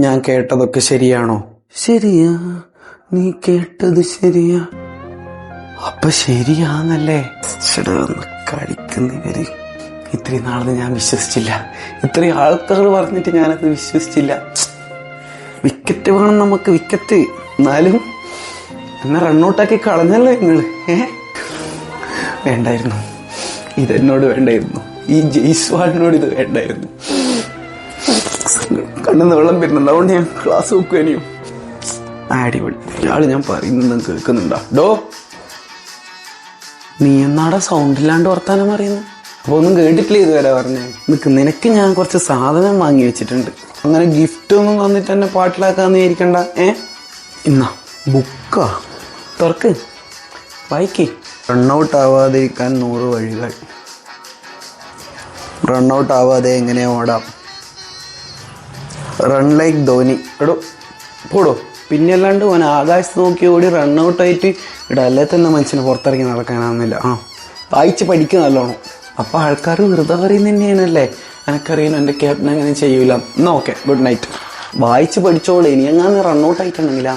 ഞാൻ കേട്ടതൊക്കെ ശരിയാണോ? ശരിയാ, നീ കേട്ടത് ശരിയാ. അപ്പൊ ശരിയാന്നല്ലേ? കളിക്കുന്നവര് ഇത്രയും നാളെ ഞാൻ വിശ്വസിച്ചില്ല. ഇത്രയും ആൾക്കാർ പറഞ്ഞിട്ട് ഞാനത് വിശ്വസിച്ചില്ല. വിക്കറ്റ് വേണം നമുക്ക്, വിക്കറ്റ്. എന്നാലും എന്നെ റണ്ണൗട്ടാക്കി കളഞ്ഞല്ലോ നിങ്ങള്. വേണ്ടായിരുന്നു, ഇതെന്നോട് വേണ്ടായിരുന്നു. ഈ ജയ്സ്വാളിനോട് ഇത് വേണ്ടായിരുന്നു. കണ്ണെന്ന് വെള്ളം വരുന്നുണ്ട്, അതുകൊണ്ട് ഞാൻ ക്ലാസ് നോക്കുക. ഇനിയും അടിപൊളി. ഇയാള് ഞാൻ പറയുന്നത് കേൾക്കുന്നുണ്ടോ? ഡോ, നീ എന്നാടാ സൗണ്ടില്ലാണ്ട് വർത്താനം പറയുന്നു? അപ്പൊ ഒന്നും കേട്ടിട്ടില്ല ഇതുവരെ പറഞ്ഞേ. നിനക്ക് ഞാൻ കുറച്ച് സാധനം വാങ്ങി വെച്ചിട്ടുണ്ട്. അങ്ങനെ ഗിഫ്റ്റ് ഒന്നും തന്നിട്ട് എന്നെ പാട്ടിലാക്കാന്ന് വിചാരിക്കണ്ട. ഇന്നാ ബുക്കാ, തുറക്ക്, വായിക്ക്. റണ്ണൗട്ട് ആവാതിരിക്കാൻ 100 വഴികൾ. റണ്ണൗട്ട് ആവാതെ എങ്ങനെ ഓടാം? Run like Dhoni. എടോ പോടോ. പിന്നെ അല്ലാണ്ട് ഓൻ ആകാശത്ത് നോക്കി ഓടി റണ്ണൗട്ടായിട്ട് അല്ലേ തന്നെ മനുഷ്യന് പുറത്തിറങ്ങി നടക്കാനാവുന്നില്ല. വായിച്ച് പഠിക്കുക നല്ലോണം. അപ്പം ആൾക്കാർ വെറുതെ പറയുന്നത് തന്നെയാണല്ലേ. എനിക്കറിയാം എൻ്റെ ക്യാപ്റ്റൻ അങ്ങനെ ചെയ്യൂല. എന്നാൽ ഓക്കെ, ഗുഡ് നൈറ്റ്. വായിച്ച് പഠിച്ചോളൂ. ഇനി എങ്ങാനും റണ്ണൗട്ടായിട്ടുണ്ടെങ്കിലാ